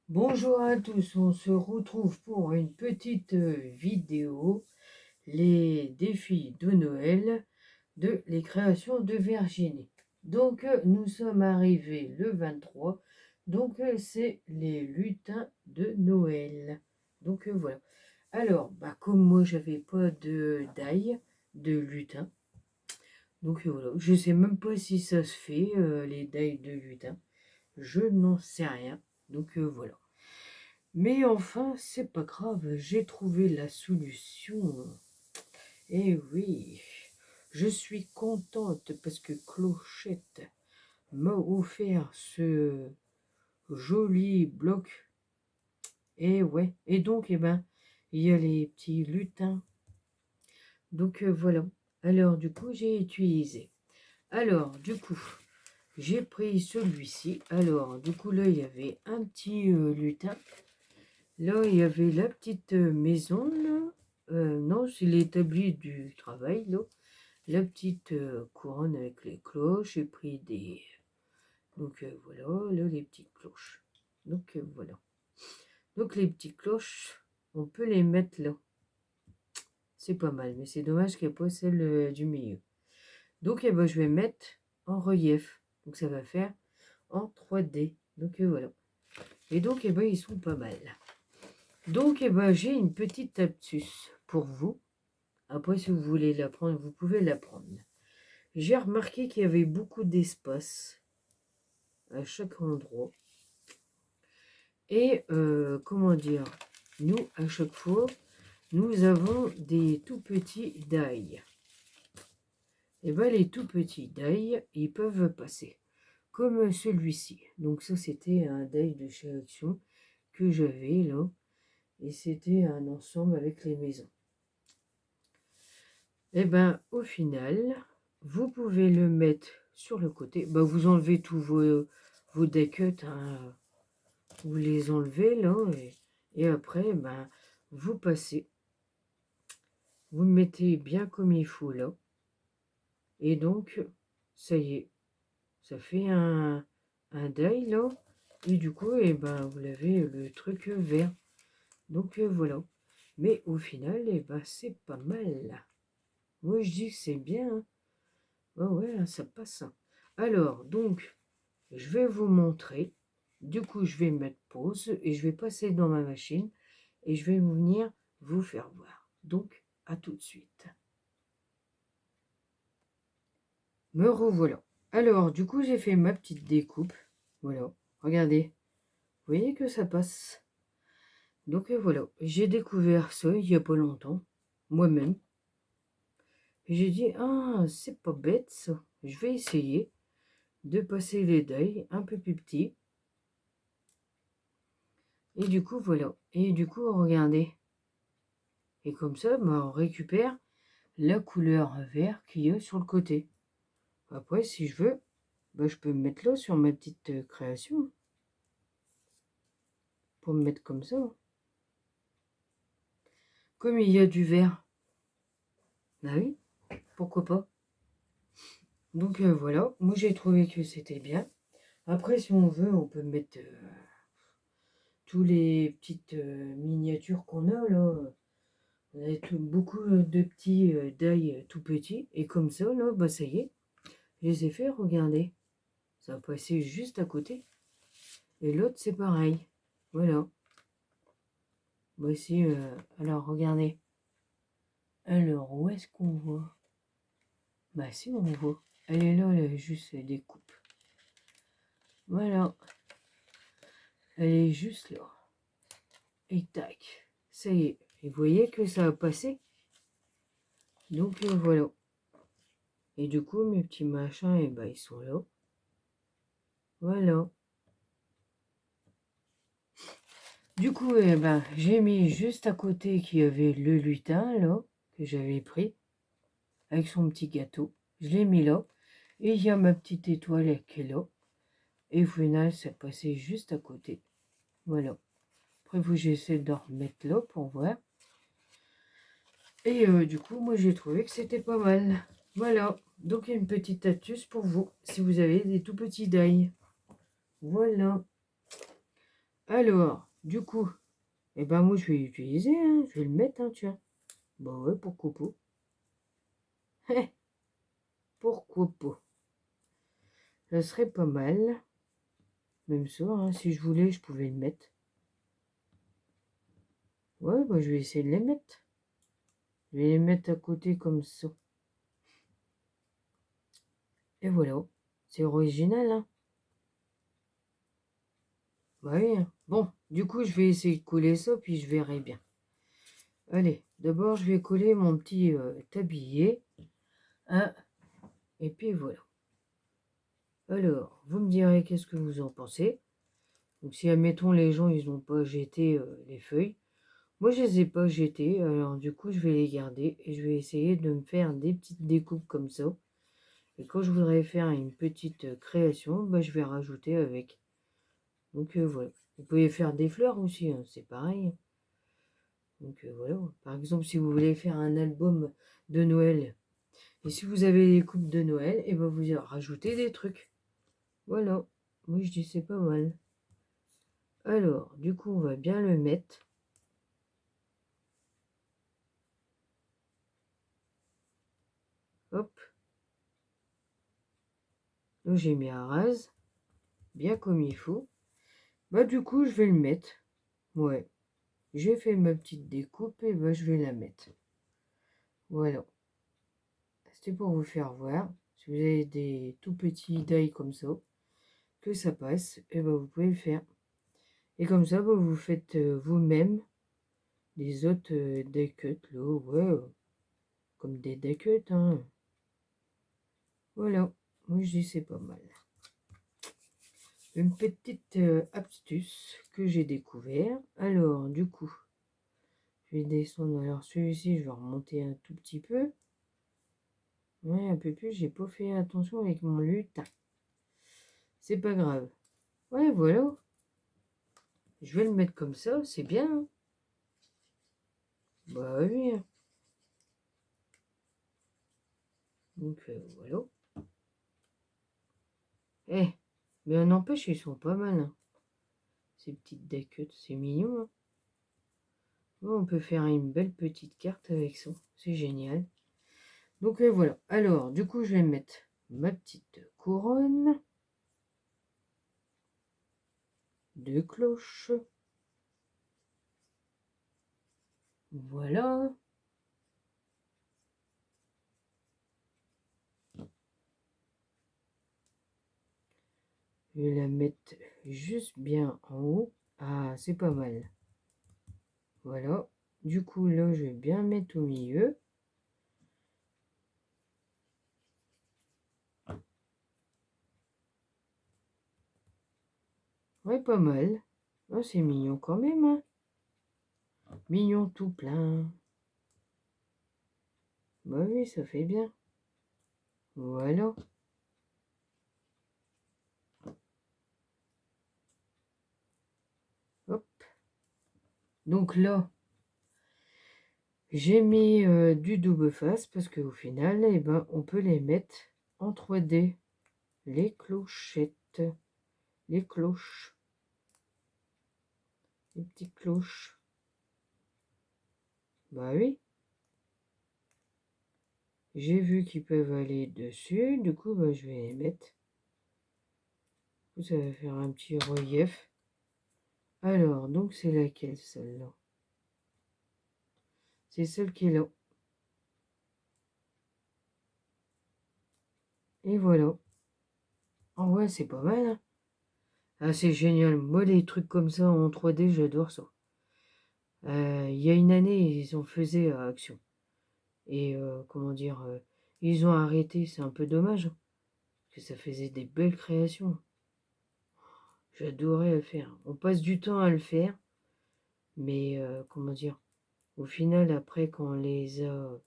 Bonjour à tous, on se retrouve pour une petite vidéo, les défis de Noël de les créations de Virginie. Donc nous sommes arrivés le 23, donc c'est les lutins de Noël. Donc voilà. Alors, comme moi j'avais pas de d'ail, de lutin, donc voilà, je sais même pas si ça se fait, les dailles de lutin, je n'en sais rien, donc voilà. Mais enfin, c'est pas grave, j'ai trouvé la solution. Eh oui, je suis contente parce que Clochette m'a offert ce joli bloc. Et ouais, et donc, il y a les petits lutins. Donc voilà. Alors, du coup, j'ai utilisé. Alors, du coup, j'ai pris celui-ci. Alors, du coup, là, il y avait un petit lutin. Là, il y avait la petite maison, là. Non, c'est l'établi du travail, là. La petite couronne avec les cloches. J'ai pris des... Donc, voilà, là, les petites cloches. Donc, voilà. Donc, les petites cloches, on peut les mettre là. C'est pas mal, mais c'est dommage qu'il n'y ait pas celle du milieu. Donc, je vais mettre en relief. Donc, ça va faire en 3D. Donc, voilà. Et donc, ils sont pas mal. Donc, j'ai une petite astuce pour vous. Après, si vous voulez la prendre, vous pouvez la prendre. J'ai remarqué qu'il y avait beaucoup d'espace à chaque endroit. Et, comment dire, nous, à chaque fois, nous avons des tout petits dailles. Et les tout petits dailles, ils peuvent passer. Comme celui-ci. Donc ça, c'était un daille de chez Action que j'avais là. Et c'était un ensemble avec les maisons. Et au final, vous pouvez le mettre sur le côté. Vous enlevez tous vos deck-cuts, hein. Vous les enlevez là. Et après, vous passez. Vous le mettez bien comme il faut là. Et donc, ça y est. Ça fait un die là. Et du coup, vous avez le truc vert. Donc voilà. Mais au final, c'est pas mal. Moi, je dis que c'est bien, hein. Ouais, ça passe. Alors, donc, je vais vous montrer. Du coup, je vais mettre pause et je vais passer dans ma machine et je vais venir vous faire voir. Donc, à tout de suite. Me revoilà. Alors, du coup, j'ai fait ma petite découpe. Voilà, regardez. Vous voyez que ça passe. Donc, voilà. J'ai découvert ça il n'y a pas longtemps, moi-même. Et j'ai dit, ah, c'est pas bête ça. Je vais essayer de passer les deuils un peu plus petits. Et du coup, voilà. Et du coup, regardez. Et comme ça, on récupère la couleur vert qu'il y a sur le côté. Après, si je veux, je peux me mettre là sur ma petite création. Pour me mettre comme ça. Comme il y a du vert. Bah oui, pourquoi pas. Donc voilà, moi j'ai trouvé que c'était bien. Après, si on veut, on peut mettre tous les petites miniatures qu'on a là. On a beaucoup de petits dailles tout petits. Et comme ça, là, ça y est, je les ai fait, regardez. Ça va passer juste à côté. Et l'autre, c'est pareil. Voilà. Voici, alors regardez. Alors, où est-ce qu'on voit? Si, on voit. Elle est là, elle a juste des coupes. Voilà. Elle est juste là. Et tac. Ça y est. Et vous voyez que ça a passé. Donc, voilà. Et du coup, mes petits machins, ils sont là. Voilà. Du coup, j'ai mis juste à côté qu'il y avait le lutin, là, que j'avais pris, avec son petit gâteau. Je l'ai mis là. Et il y a ma petite étoile qui est là. Et au final, ça passait juste à côté. Voilà. Après, j'essaie de remettre là pour voir. Et du coup, moi, j'ai trouvé que c'était pas mal. Voilà. Donc, il y a une petite astuce pour vous, si vous avez des tout petits dailles. Voilà. Alors, du coup, eh ben moi je vais l'utiliser, hein, je vais le mettre, hein, tiens. Bah ouais, pourquoi pas. Pourquoi pas. Ça serait pas mal. Même ça, hein, si je voulais, je pouvais le mettre. Ouais, bah je vais essayer de les mettre. Je vais les mettre à côté comme ça. Et voilà. C'est original, hein. Bah oui, hein. Bon, du coup, je vais essayer de coller ça, puis je verrai bien. Allez, d'abord, je vais coller mon petit tablier. Hein, et puis voilà. Alors, vous me direz qu'est-ce que vous en pensez. Donc si, admettons, les gens, ils n'ont pas jeté les feuilles. Moi, je les ai pas jetées. Alors, du coup, je vais les garder. Et je vais essayer de me faire des petites découpes comme ça. Et quand je voudrais faire une petite création, bah, je vais rajouter avec. Donc voilà. Vous pouvez faire des fleurs aussi, hein, c'est pareil. Donc voilà. Par exemple, si vous voulez faire un album de Noël, et si vous avez des coupes de Noël, et ben vous rajoutez des trucs. Voilà. Moi, je dis c'est pas mal. Alors, du coup, on va bien le mettre. Hop. Là, j'ai mis à rase. Bien comme il faut. Bah, du coup, je vais le mettre. Ouais. J'ai fait ma petite découpe et bah, je vais la mettre. Voilà. C'était pour vous faire voir. Si vous avez des tout petits dailles comme ça, que ça passe, et ben vous pouvez le faire. Et comme ça, bah, vous faites vous-même des autres die cuts, là, ouais, comme des die cuts, hein. Voilà, moi je dis c'est pas mal. Une petite astuce que j'ai découvert. Alors, du coup, je vais descendre. Alors, celui-ci, je vais remonter un tout petit peu. Ouais, un peu plus, j'ai pas fait attention avec mon lutin. C'est pas grave. Ouais, voilà. Je vais le mettre comme ça, c'est bien, hein. Bah oui, hein. Donc, voilà. Eh, mais on n'empêche, ils sont pas mal, hein. Ces petites deckutes, c'est mignon, hein. Bon, on peut faire une belle petite carte avec ça. C'est génial. Donc voilà. Alors, du coup, je vais mettre ma petite couronne. Deux cloches. Voilà. Je vais la mettre juste bien en haut. Ah, c'est pas mal. Voilà. Du coup, là, je vais bien mettre au milieu. Ouais, pas mal. Oh, c'est mignon quand même, hein. Mignon tout plein. Bah oui, ça fait bien. Voilà. Hop. Donc là, j'ai mis du double face parce qu'au final, eh ben, on peut les mettre en 3D. Les clochettes, les cloches, les petites cloches. Bah oui. J'ai vu qu'ils peuvent aller dessus. Du coup, bah, je vais les mettre. Ça va faire un petit relief. Alors, donc c'est laquelle celle-là? C'est celle qui est là. Et voilà. En vrai, c'est pas mal, hein. Ah, c'est génial. Moi, les trucs comme ça en 3D, j'adore ça. Il y a une année, ils en faisaient à Action. Et comment dire, ils ont arrêté. C'est un peu dommage, hein, parce que ça faisait des belles créations. J'adorais le faire. On passe du temps à le faire, mais comment dire, au final, après, quand on les a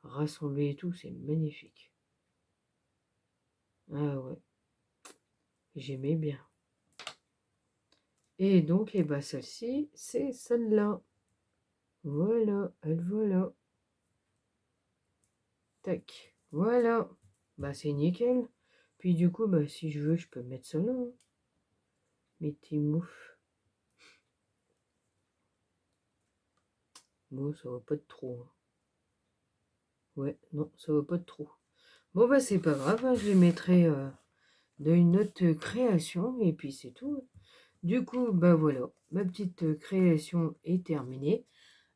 rassemblés et tout, c'est magnifique. Ah ouais, j'aimais bien. Et donc, eh ben, celle-ci, c'est celle-là. Voilà, elle voilà. Tac, voilà. Bah, c'est nickel. Puis du coup, bah, si je veux, je peux mettre celle-là, hein. Mes petits moufs. Bon, ça va pas être trop. Hein. Ouais, non, ça va pas être trop. Bon, bah, c'est pas grave, hein, je les mettrai dans une autre création, et puis c'est tout. Du coup, bah voilà, ma petite création est terminée.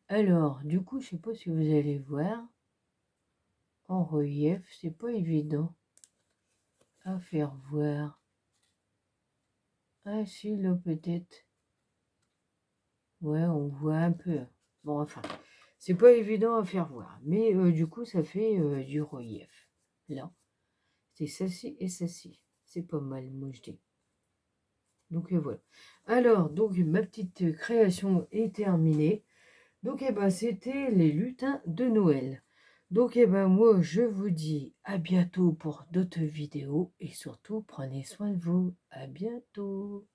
Alors, du coup, je sais pas si vous allez voir, en relief, c'est pas évident à faire voir. Ah si, là peut-être. Ouais, on voit un peu. Bon, enfin, c'est pas évident à faire voir. Mais du coup, ça fait du relief. Là, c'est ça-ci et ça-ci. C'est pas mal, moi je dis. Donc voilà. Alors, donc ma petite création est terminée. Donc, eh ben, c'était les lutins de Noël. Donc, eh ben, moi, je vous dis à bientôt pour d'autres vidéos et surtout, prenez soin de vous. À bientôt.